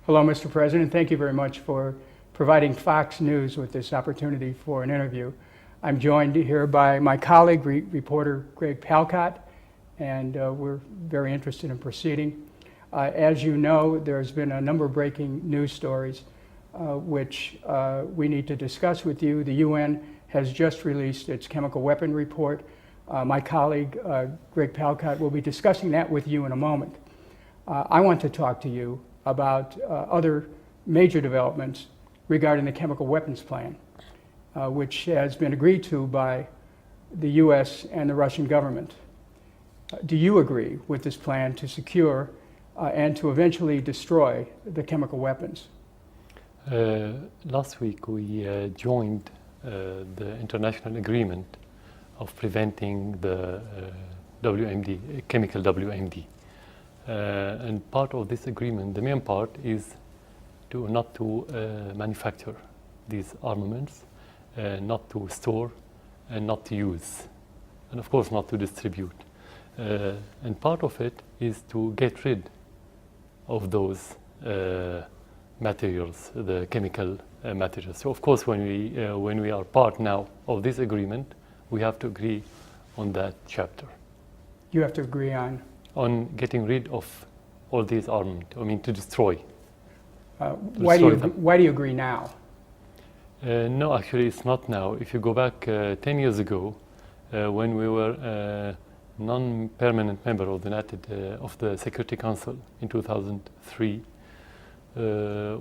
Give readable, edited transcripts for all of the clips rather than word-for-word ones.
Hello, Mr. President. Thank you very much for providing Fox News with this opportunity for an interview. I'm joined here by my colleague, reporter Greg Palcott, and we're very interested in proceeding. As you know, there's been a number of breaking news stories which we need to discuss with you. The UN has just released its chemical weapon report. My colleague, Greg Palcott, will be discussing that with you in a moment. I want to talk to you about other major developments regarding the chemical weapons plan, which has been agreed to by the US and the Russian government. Do you agree with this plan to secure and to eventually destroy the chemical weapons? Last week we joined the international agreement of preventing the WMD, chemical WMD. And part of this agreement, the main part, is not to manufacture these armaments, not to store, and not to use, and of course not to distribute. And part of it is to get rid of those materials, the chemical materials. So of course when we are part now of this agreement, we have to agree on that chapter. You have to agree on getting rid of all these armament, to destroy. Why do you agree now? No, actually it's not now. If you go back 10 years ago, when we were a non-permanent member of the Security Council in 2003,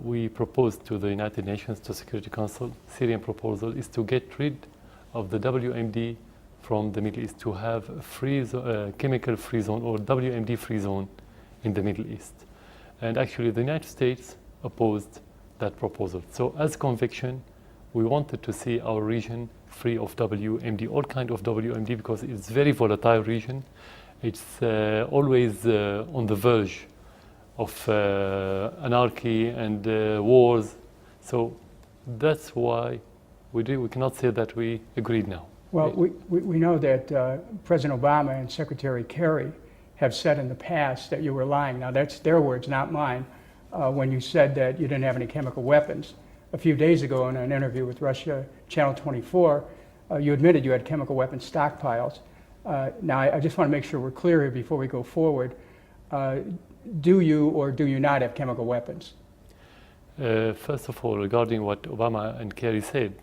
we proposed to the United Nations, to Security Council, Syrian proposal is to get rid of the WMD from the Middle East, to have a chemical-free zone or WMD-free zone in the Middle East. And actually the United States opposed that proposal. So as conviction, we wanted to see our region free of WMD, all kind of WMD, because it's a very volatile region. It's always on the verge of anarchy and wars. So that's why we cannot say that we agreed now. Well, we know that President Obama and Secretary Kerry have said in the past that you were lying. Now that's their words, not mine, when you said that you didn't have any chemical weapons. A few days ago in an interview with Russia, Channel 24, you admitted you had chemical weapons stockpiles. Now I just want to make sure we're clear here before we go forward. Do you or do you not have chemical weapons? First of all, regarding what Obama and Kerry said,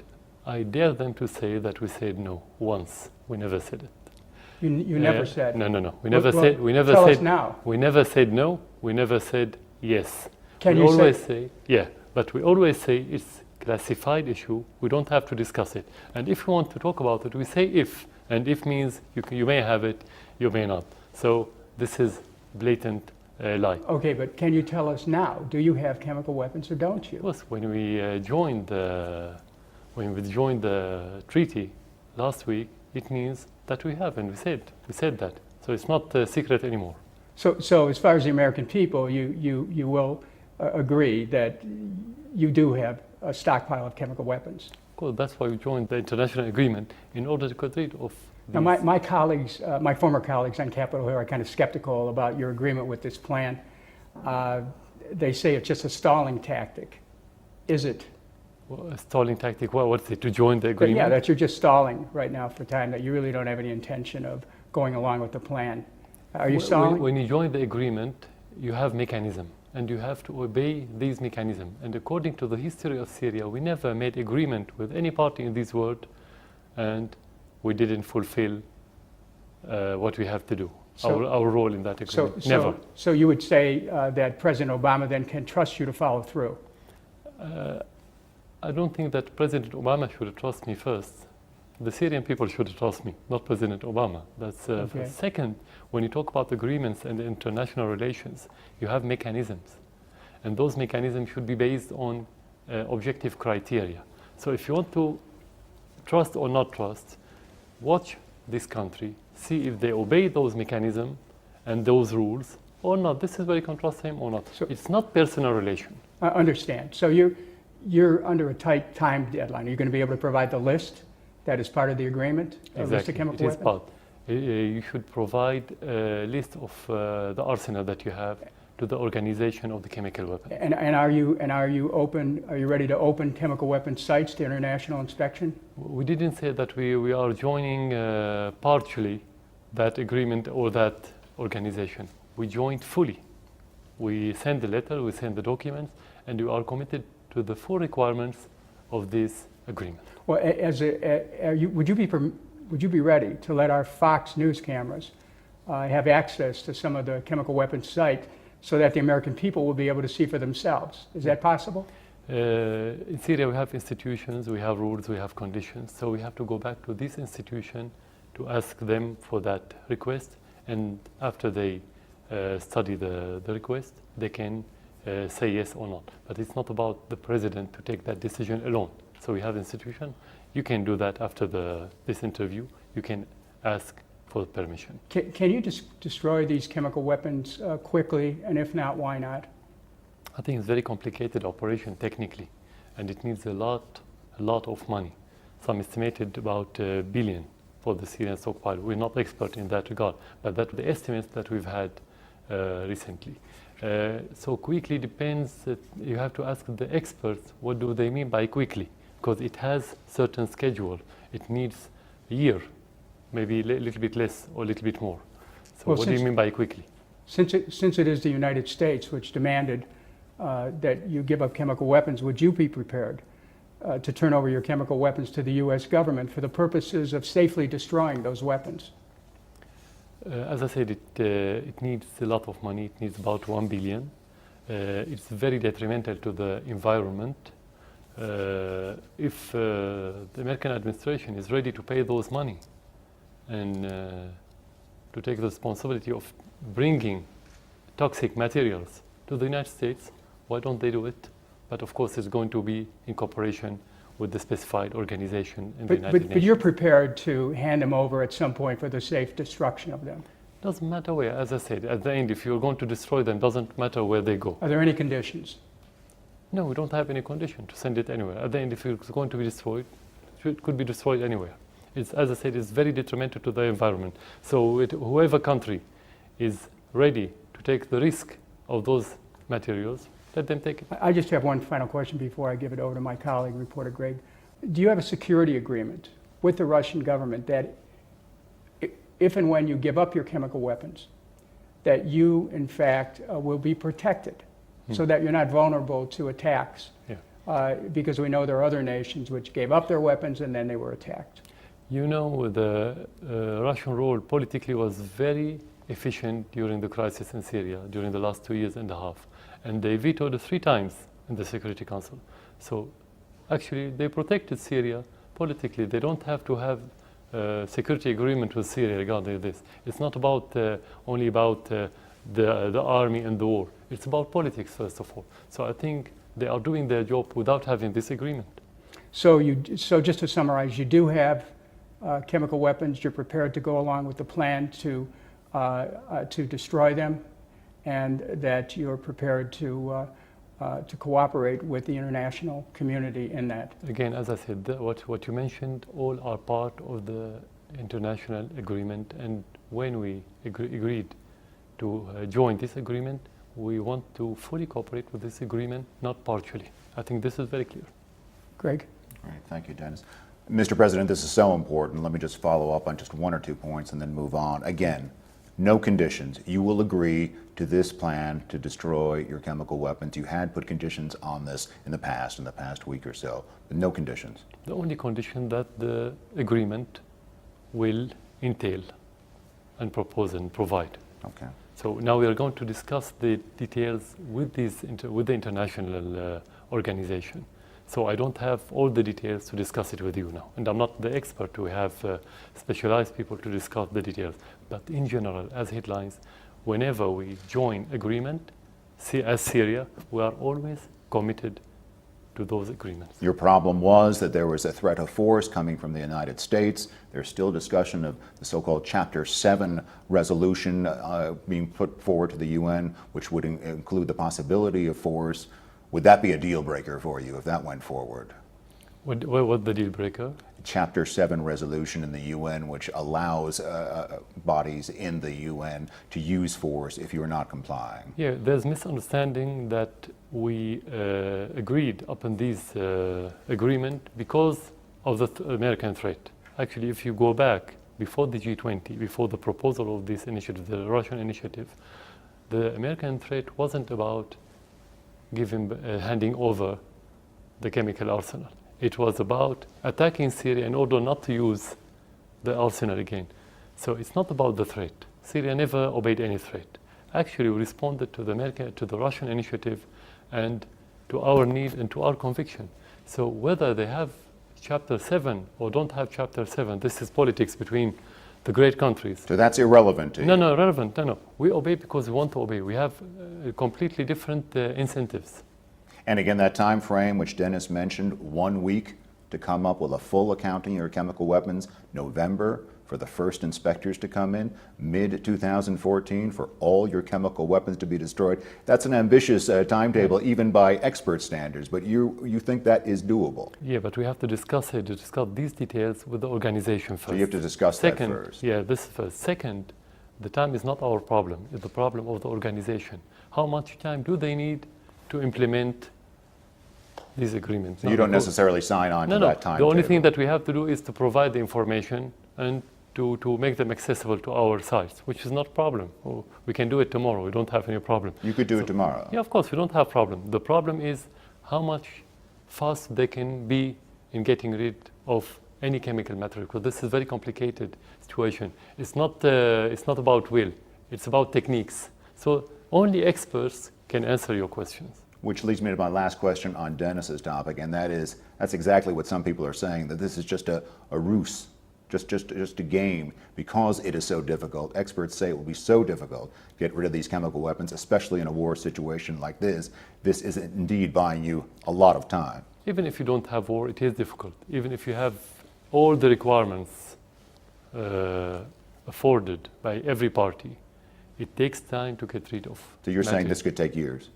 I dare them to say that we said no once. We never said it. You never said? No. We never said. We never tell said. Us now. We never said no. We never said yes. Can we you always say yeah? But we always say it's classified issue. We don't have to discuss it. And if we want to talk about it, we say if. And if means you may have it, you may not. So this is blatant lie. Okay, but can you tell us now? Do you have chemical weapons or don't you? Of course, when we joined the treaty last week, it means that we have, and we said that. So it's not a secret anymore. So as far as the American people, you will agree that you do have a stockpile of chemical weapons. Of course, that's why we joined the international agreement, in order to get rid of these. Now my colleagues, my former colleagues on Capitol Hill are kind of skeptical about your agreement with this plan. They say it's just a stalling tactic. Is it? Well, a stalling tactic, what's it, to join the agreement? Yeah, that you're just stalling right now for time, that you really don't have any intention of going along with the plan. Are you stalling? When you join the agreement, you have mechanism, and you have to obey these mechanisms. And according to the history of Syria, we never made agreement with any party in this world, and we didn't fulfill what we have to do, our role in that agreement. Never. So you would say that President Obama then can trust you to follow through? I don't think that President Obama should trust me first. The Syrian people should trust me, not President Obama. That's okay. Second, when you talk about agreements and international relations, you have mechanisms. And those mechanisms should be based on objective criteria. So if you want to trust or not trust, watch this country, see if they obey those mechanisms and those rules or not. This is where you can trust him or not. So it's not personal relation. I understand. So you're under a tight time deadline. Are you going to be able to provide the list that is part of the agreement? Exactly. List of chemical weapons? You should provide a list of the arsenal that you have to the organization of the chemical weapon. And are you open? Are you ready to open chemical weapons sites to international inspection? We didn't say that we are joining partially that agreement or that organization. We joined fully. We send the letter, we send the documents, and we are committed to the full requirements of this agreement. Well, would you be ready to let our Fox News cameras have access to some of the chemical weapons site so that the American people will be able to see for themselves? Is that possible? In Syria, we have institutions, we have rules, we have conditions. So we have to go back to this institution to ask them for that request. And after they study the request, they can say yes or not. But it's not about the president to take that decision alone. So we have institution. You can do that after this interview. You can ask for permission. Can you destroy these chemical weapons quickly? And if not, why not? I think it's a very complicated operation technically, and it needs a lot of money. Some estimated about $1 billion for the Syrian stockpile. We're not expert in that regard, but that's the estimates that we've had recently. So quickly depends. You have to ask the experts what do they mean by quickly, because it has certain schedule. It needs a year, maybe a little bit less or a little bit more. So well, what do you mean by quickly? Since it is the United States which demanded that you give up chemical weapons, would you be prepared to turn over your chemical weapons to the U.S. government for the purposes of safely destroying those weapons? As I said, it needs a lot of money. It needs about $1 billion. It's very detrimental to the environment. If the American administration is ready to pay those money and to take the responsibility of bringing toxic materials to the United States, why don't they do it? But of course, it's going to be in cooperation with the specified organization in the United Nations. But you're prepared to hand them over at some point for the safe destruction of them? Doesn't matter where. As I said, at the end, if you're going to destroy them, doesn't matter where they go. Are there any conditions? No, we don't have any condition to send it anywhere. At the end, if it's going to be destroyed, it could be destroyed anywhere. It's, as I said, it's very detrimental to the environment. So whoever country is ready to take the risk of those materials, let them take it. I just have one final question before I give it over to my colleague, reporter Greg. Do you have a security agreement with the Russian government that if and when you give up your chemical weapons, that you, in fact, will be protected so that you're not vulnerable to attacks? Yeah. Because we know there are other nations which gave up their weapons and then they were attacked. You know, the Russian role politically was very efficient during the crisis in Syria, during the last 2.5 years. And they vetoed 3 times in the Security Council. So actually, they protected Syria politically. They don't have to have a security agreement with Syria regarding this. It's not about only about the army and the war. It's about politics, first of all. So I think they are doing their job without having this agreement. So just to summarize, you do have chemical weapons. You're prepared to go along with the plan to destroy them, and that you're prepared to cooperate with the international community in that. Again, as I said, what you mentioned, all are part of the international agreement. And when we agreed to join this agreement, we want to fully cooperate with this agreement, not partially. I think this is very clear. Greg? All right, thank you, Dennis. Mr. President, this is so important. Let me just follow up on just 1 or 2 points and then move on. Again, no conditions. You will agree to this plan to destroy your chemical weapons. You had put conditions on this in the past week or so, but no conditions. The only condition that the agreement will entail and propose and provide. Okay. So now we are going to discuss the details with the international organization. So I don't have all the details to discuss it with you now. And I'm not the expert to have specialized people to discuss the details. But in general, as headlines, whenever we join agreement, as Syria, we are always committed to those agreements. Your problem was that there was a threat of force coming from the United States. There's still discussion of the so-called Chapter 7 resolution being put forward to the UN, which would include the possibility of force. Would that be a deal breaker for you if that went forward? What's the deal breaker? Chapter 7 resolution in the UN, which allows bodies in the UN to use force if you're not complying. Yeah, there's misunderstanding that we agreed upon this agreement because of the American threat. Actually, if you go back before the G20, before the proposal of this initiative, the Russian initiative, the American threat wasn't about handing over the chemical arsenal. It was about attacking Syria in order not to use the arsenal again. So it's not about the threat. Syria never obeyed any threat. Actually, we responded to the Russian initiative and to our need and to our conviction. So whether they have Chapter 7 or don't have Chapter 7, this is politics between the great countries. So that's irrelevant to you? No, relevant. No. We obey because we want to obey. We have completely different incentives. And again, that time frame which Dennis mentioned, 1 week to come up with a full accounting of your chemical weapons, November for the first inspectors to come in, mid-2014 for all your chemical weapons to be destroyed. That's an ambitious timetable, even by expert standards, but you think that is doable? Yeah, but we have to discuss these details with the organization first. So you have to discuss that first. Yeah, this first. Second, the time is not our problem, it's the problem of the organization. How much time do they need to implement these agreements? So you don't necessarily sign on to that time. The only thing that we have to do is to provide the information and to make them accessible to our sites, which is not a problem. We can do it tomorrow. We don't have any problem. You could do it tomorrow. Yeah, of course, we don't have problem. The problem is how much fast they can be in getting rid of any chemical matter, because this is a very complicated situation. It's not about will. It's about techniques. So only experts can answer your questions. Which leads me to my last question on Dennis's topic, and that's exactly what some people are saying, that this is just a ruse, just a game, because it is so difficult. Experts say it will be so difficult to get rid of these chemical weapons, especially in a war situation like this. This is indeed buying you a lot of time. Even if you don't have war, it is difficult. Even if you have all the requirements afforded by every party, it takes time to get rid of. So you're saying this could take years?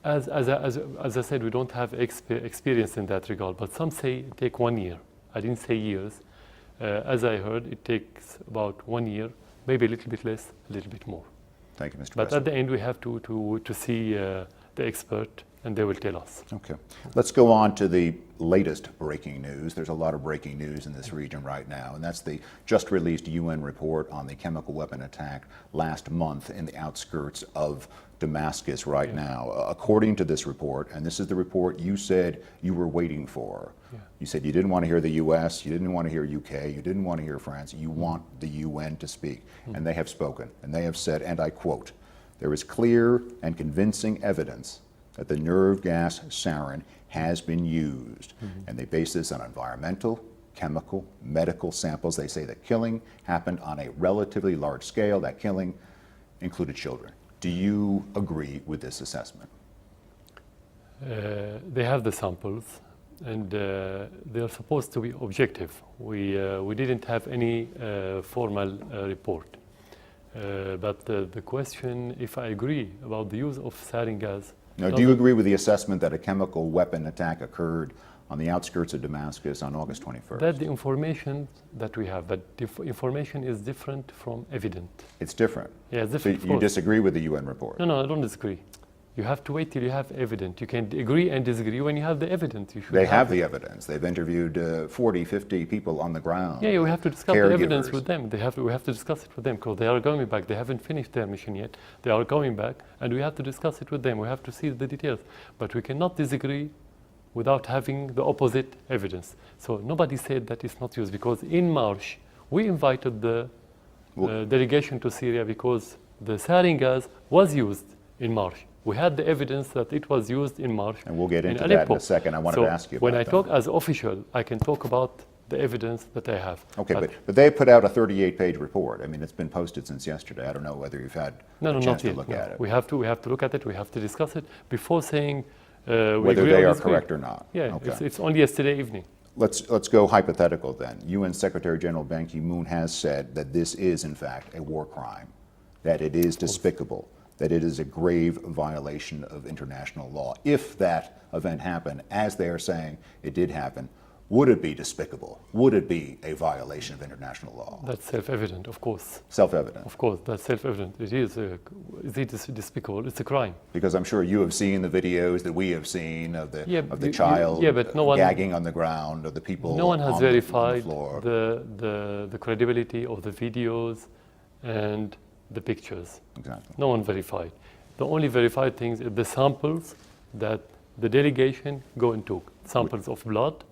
As I said, we don't have experience in that regard, but some say it take 1 year. I didn't say years. As I heard, it takes about 1 year, maybe a little bit less, a little bit more. Thank you, Mr. But President. at the end, we have to see the expert, and they will tell us. Okay. Let's go on to the latest breaking news. There's a lot of breaking news in this region right now, and that's the just released UN report on the chemical weapon attack last month in the outskirts of Damascus right now. According to this report, and this is the report you said you were waiting for. You said you didn't want to hear the US, you didn't want to hear UK, you didn't want to hear France, you want the UN to speak. And they have spoken, and they have said, and I quote, "There is clear and convincing evidence that the nerve gas sarin has been used." And they base this on environmental, chemical, medical samples. They say that killing happened on a relatively large scale. That killing included children. Do you agree with this assessment? They have the samples, and they are supposed to be objective. We didn't have any formal report. But the question, if I agree about the use of sarin gas. Now, do you agree with the assessment that a chemical weapon attack occurred on the outskirts of Damascus on August 21st? That's the information that we have, but the information is different from evident. It's different? Yeah, it's different. So you disagree with the UN report? No, I don't disagree. You have to wait till you have evidence. You can agree and disagree when you have the evidence. You should They have the evidence. They've interviewed 40, 50 people on the ground. Yeah, we have to discuss the evidence with them. We have to discuss it with them because they are going back. They haven't finished their mission yet. They are going back, and we have to discuss it with them. We have to see the details. But we cannot disagree without having the opposite evidence. So nobody said that it's not used, because in March, we invited the delegation to Syria because the sarin gas was used in March. We had the evidence that it was used in March. And we'll get into that in a second. I wanted to ask you about that. When I talk as official, I can talk about the evidence that I have. Okay, but they put out a 38-page report. I mean, it's been posted since yesterday. I don't know whether you've had a chance to look at it. We have to look at it. We have to discuss it before saying whether they are correct or not. Yeah, okay. It's only yesterday evening. Let's go hypothetical then. UN Secretary General Ban Ki-moon has said that this is, in fact, a war crime, that it is despicable, that it is a grave violation of international law. If that event happened, as they are saying it did happen, would it be despicable? Would it be a violation of international law? That's self-evident, of course. Self-evident. Of course, that's self-evident. It is despicable. It's a crime. Because I'm sure you have seen the videos that we have seen of the child but no one, gagging on the ground, of the people no one has on the verified floor. the credibility of the videos and the pictures. Exactly. No one verified. The only verified things are the samples that the delegation go and took. Samples of blood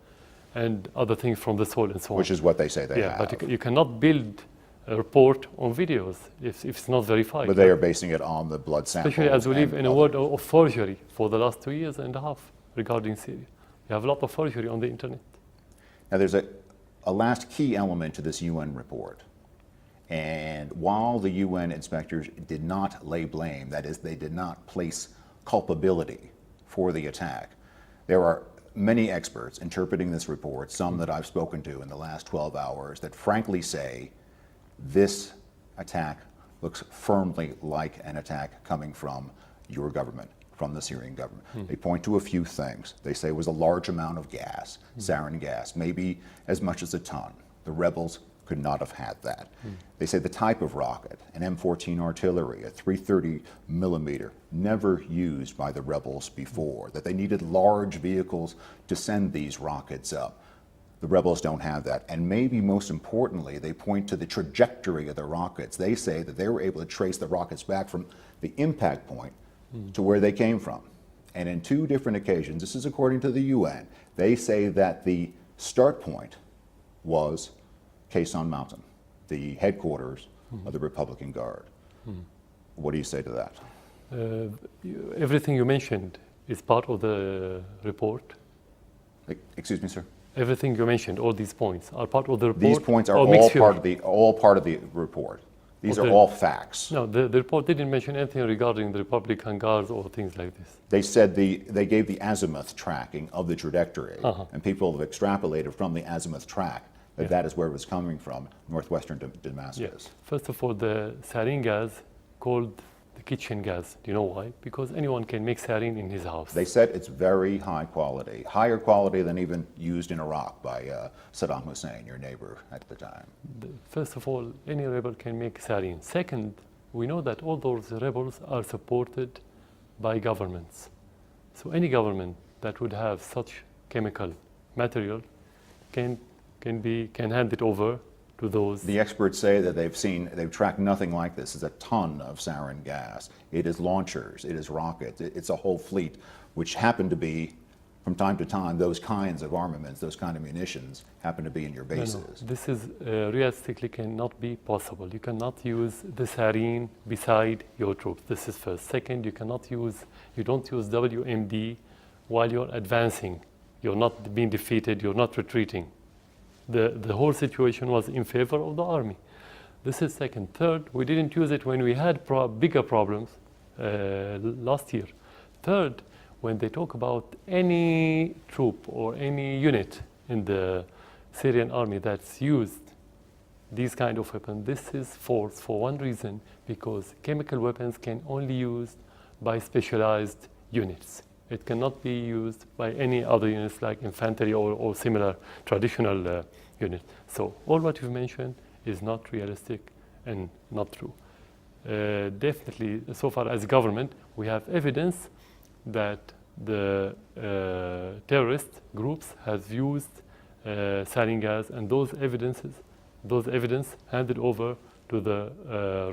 and other things from the soil and so on. Which is what they say they have. But you cannot build a report on videos if it's not verified. But they are basing it on the blood samples. Especially as we live and in a other- world of forgery for the last 2.5 years regarding Syria. You have a lot of forgery on the internet. Now there's a last key element to this UN report. And while the UN inspectors did not lay blame, that is, they did not place culpability for the attack, there are many experts interpreting this report, some that I've spoken to in the last 12 hours, that frankly say this attack looks firmly like an attack coming from your government, from the Syrian government. They point to a few things. They say it was a large amount of gas, sarin gas, maybe as much as a ton. The rebels could not have had that. They say the type of rocket, an M14 artillery, a 330 millimeter, never used by the rebels before, that they needed large vehicles to send these rockets up. The rebels don't have that. And maybe most importantly, they point to the trajectory of the rockets. They say that they were able to trace the rockets back from the impact point to where they came from. And in 2 different occasions, this is according to the UN, they say that the start point was Quezon Mountain, the headquarters of the Republican Guard. What do you say to that? Everything you mentioned is part of the report. Excuse me, sir? Everything you mentioned, all these points, are part of the report. These points are or all mixture? part of the report. These are Okay. all facts. No, the report didn't mention anything regarding the Republican Guards or things like this. They said they gave the azimuth tracking of the trajectory, and people have extrapolated from the azimuth track that that is where it was coming from, northwestern Damascus. First of all, the sarin gas called the kitchen gas. Do you know why? Because anyone can make sarin in his house. They said it's very high quality, higher quality than even used in Iraq by Saddam Hussein, your neighbor at the time. First of all, any rebel can make sarin. Second, we know that all those rebels are supported by governments. So any government that would have such chemical material can hand it over to those. The experts say that they've tracked nothing like this. It's a ton of sarin gas. It is launchers, it is rockets, it's a whole fleet, which happen to be, from time to time, those kinds of armaments, those kind of munitions happen to be in your bases. No. This is realistically cannot be possible. You cannot use the sarin beside your troops. This is first. Second, you don't use WMD while you're advancing. You're not being defeated, you're not retreating. The whole situation was in favor of the army. This is second. Third, we didn't use it when we had bigger problems last year. Third, when they talk about any troop or any unit in the Syrian army that's used these kind of weapons, this is false for one reason, because chemical weapons can only be used by specialized units. It cannot be used by any other units like infantry or similar traditional units. So all what you've mentioned is not realistic and not true. Definitely, so far as government, we have evidence that the terrorist groups have used sarin gas, and those evidence handed over to the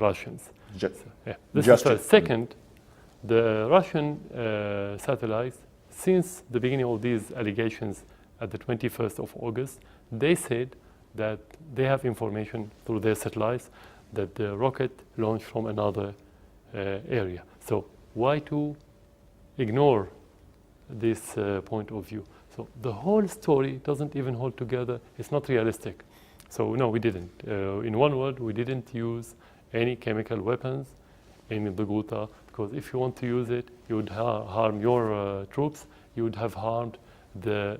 Russians. This is first. Second, the Russian satellites, since the beginning of these allegations at the 21st of August, they said that they have information through their satellites that the rocket launched from another area. So why to ignore this point of view? So the whole story doesn't even hold together. It's not realistic. So no, we didn't. In one word, we didn't use any chemical weapons in the Ghouta, because if you want to use it, you would harm your troops. You would have harmed the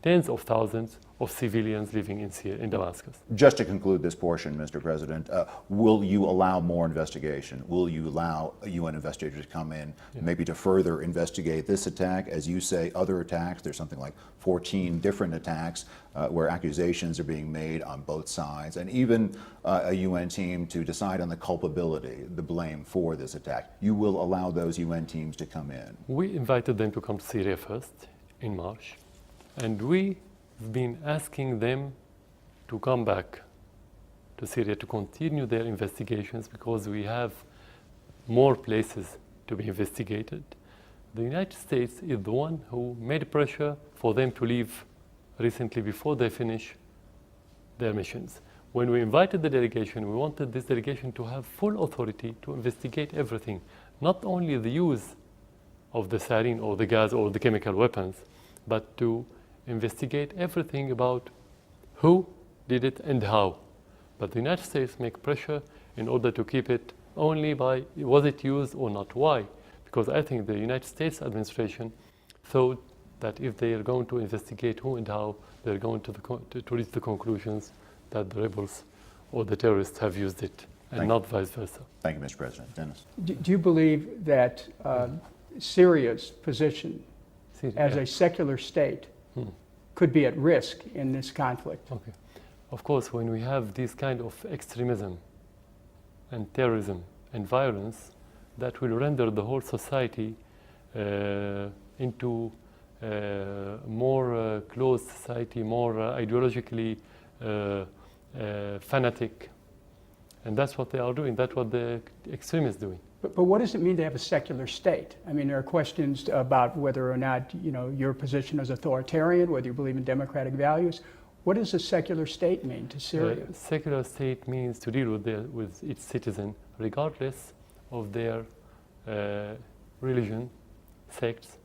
tens of thousands of civilians living in Syria, in Damascus. Just to conclude this portion, Mr. President, will you allow more investigation? Will you allow UN investigators to come in, maybe to further investigate this attack? As you say, other attacks, there's something like 14 different attacks where accusations are being made on both sides, and even a UN team to decide on the culpability, the blame for this attack. You will allow those UN teams to come in? We invited them to come to Syria first in March, and we've been asking them to come back to Syria to continue their investigations because we have more places to be investigated. The United States is the one who made pressure for them to leave recently before they finish their missions. When we invited the delegation, we wanted this delegation to have full authority to investigate everything, not only the use of the sarin or the gas or the chemical weapons, but to investigate everything about who did it and how. But the United States make pressure in order to keep it only by was it used or not. Why? Because I think the United States administration thought that if they are going to investigate who and how, they're going to reach the conclusions that the rebels or the terrorists have used it, and not vice versa. Thank you, Mr. President. Dennis? Do you believe that Syria's position as a secular state could be at risk in this conflict? Okay. Of course, when we have this kind of extremism and terrorism and violence, that will render the whole society into more closed society, more ideologically fanatic. And that's what they are doing. That's what the extremists are doing. But what does it mean to have a secular state? I mean, there are questions about whether or not, your position is authoritarian, whether you believe in democratic values. What does a secular state mean to Syria? Secular state means to deal with its citizen, regardless of their religion, sects,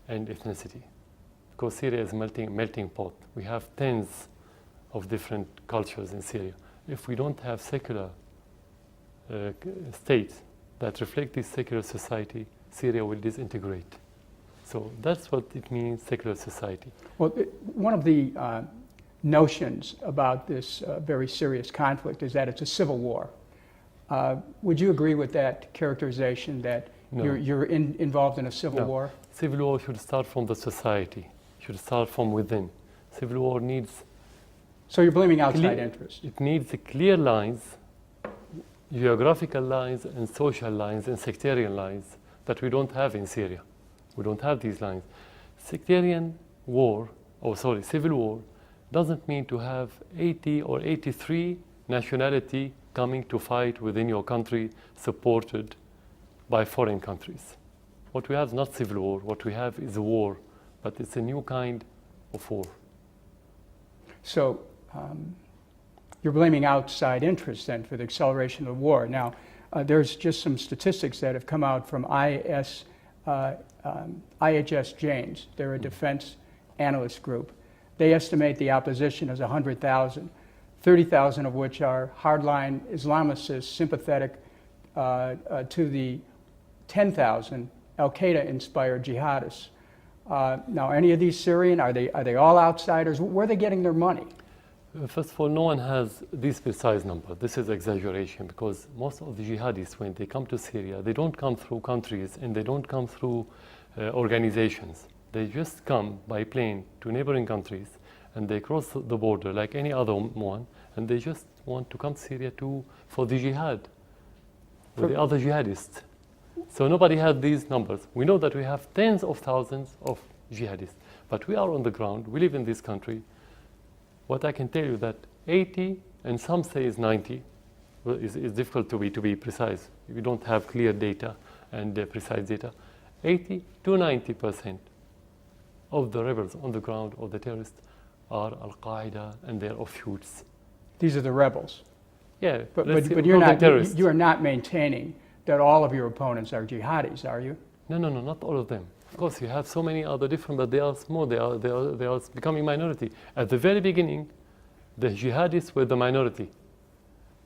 and ethnicity. Because Syria is a melting pot. We have tens of different cultures in Syria. If we don't have secular states that reflect this secular society, Syria will disintegrate. So that's what it means, secular society. Well, one of the notions about this very serious conflict is that it's a civil war. Would you agree with that characterization that No. you're involved in a civil war? Civil war should start from the society, should start from within. Civil war needs... So you're blaming outside interests? It needs clear lines, geographical lines and social lines and sectarian lines that we don't have in Syria. We don't have these lines. Civil war doesn't mean to have 80 or 83 nationality coming to fight within your country supported by foreign countries. What we have is not civil war, what we have is a war, but it's a new kind of war. So you're blaming outside interests then for the acceleration of the war. Now, there's just some statistics that have come out from IHS Janes. They're a defense analyst group. They estimate the opposition as 100,000, 30,000 of which are hardline Islamicists sympathetic to the 10,000 al-Qaeda-inspired jihadists. Now, any of these Syrian, are they all outsiders? Where are they getting their money? First of all, no one has this precise number. This is exaggeration because most of the jihadists, when they come to Syria, they don't come through countries and they don't come through organizations. They just come by plane to neighboring countries and they cross the border like any other one, and they just want to come to Syria for the jihad with the other jihadists. So nobody has these numbers. We know that we have tens of thousands of jihadists, but we are on the ground. We live in this country. What I can tell you that 80, and some say is 90, it's difficult to be precise. We don't have clear data and precise data. 80 to 90% of the rebels on the ground, or the terrorists, are Al-Qaeda and their offshoots. These are the rebels. Yeah, but you are not maintaining that all of your opponents are jihadis, are you? No, not all of them. Of course, you have so many other different, but they are small. They are becoming minority. At the very beginning, the jihadists were the minority.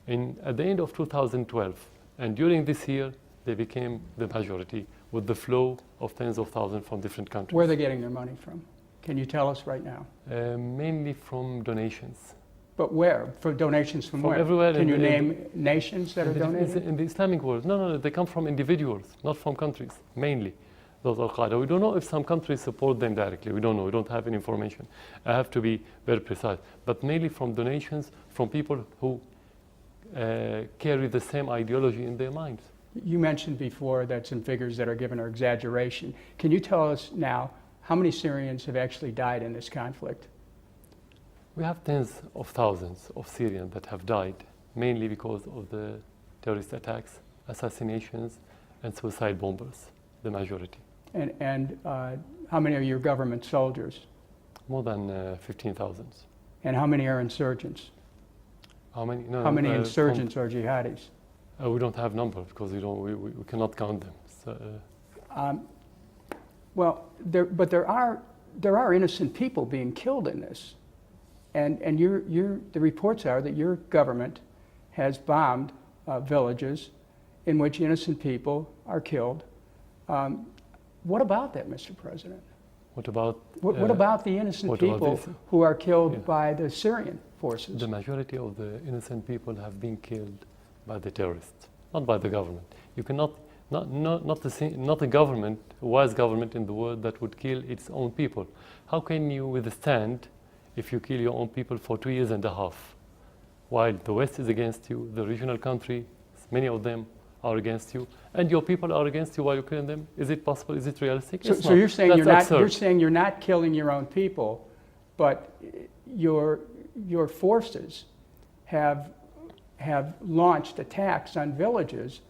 At the end of 2012, and during this year, they became the majority with the flow of tens of thousands from different countries. Where are they getting their money from? Can you tell us right now? Mainly from donations. But where? For donations from where? Everywhere. Can you name nations that are donating? In the Islamic world. No, they come from individuals, not from countries, mainly. Those Al-Qaeda. We don't know if some countries support them directly. We don't know. We don't have any information. I have to be very precise. But mainly from donations from people who carry the same ideology in their minds. You mentioned before that some figures that are given are exaggeration. Can you tell us now how many Syrians have actually died in this conflict? We have tens of thousands of Syrians that have died, mainly because of the terrorist attacks, assassinations, and suicide bombers, the majority. And how many are your government soldiers? More than 15,000. And how many are insurgents? How many? No, How many insurgents are jihadis? We don't have numbers because we cannot count them. So, Well, there are innocent people being killed in this, and the reports are that your government has bombed villages in which innocent people are killed. What about that, Mr. President? what about What about the innocent what about people this? who are killed Yeah. by the Syrian forces? The majority of the innocent people have been killed by the terrorists, not by the government. You cannot, not a government, a wise government in the world that would kill its own people. How can you withstand if you kill your own people for 2 years and a half? While the West is against you, the regional countries, many of them are against you, and your people are against you while you're killing them. Is it possible? Is it realistic? It's So not. you're saying That's you're absurd. saying you're not killing your own people, but your forces have launched attacks on villages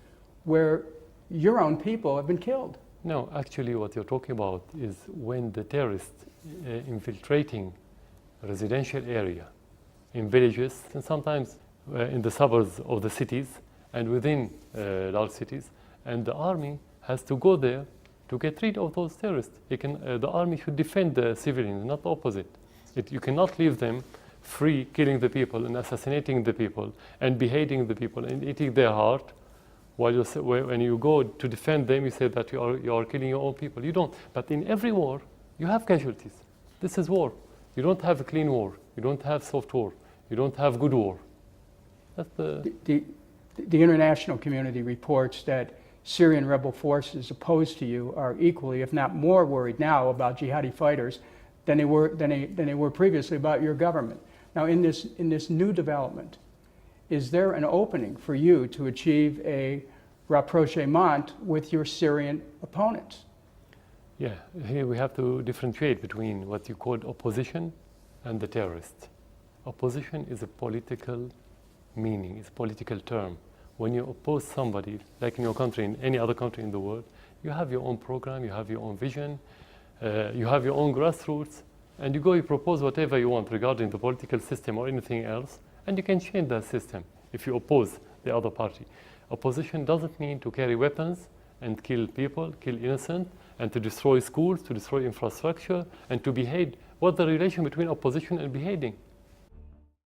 where your own people have been killed. No, actually what you're talking about is when the terrorists infiltrating a residential area in villages and sometimes in the suburbs of the cities and within large cities, and the army has to go there to get rid of those terrorists. The army should defend the civilians, not the opposite. You cannot leave them free, killing the people and assassinating the people and beheading the people and eating their heart. While when you go to defend them, you say that you are killing your own people. You don't. But in every war, you have casualties. This is war. You don't have a clean war. You don't have soft war. You don't have good war. That's The international community reports that Syrian rebel forces opposed to you are equally, if not more, worried now about jihadi fighters than they were previously about your government. Now, in this new development, is there an opening for you to achieve a rapprochement with your Syrian opponents? Yeah, here we have to differentiate between what you call opposition and the terrorists. Opposition is a political meaning, it's a political term. When you oppose somebody, like in your country, in any other country in the world, you have your own program, you have your own vision, you have your own grassroots, and you propose whatever you want regarding the political system or anything else, and you can change that system if you oppose the other party. Opposition doesn't mean to carry weapons and kill people, kill innocent, and to destroy schools, to destroy infrastructure, and to behead. What's the relation between opposition and beheading?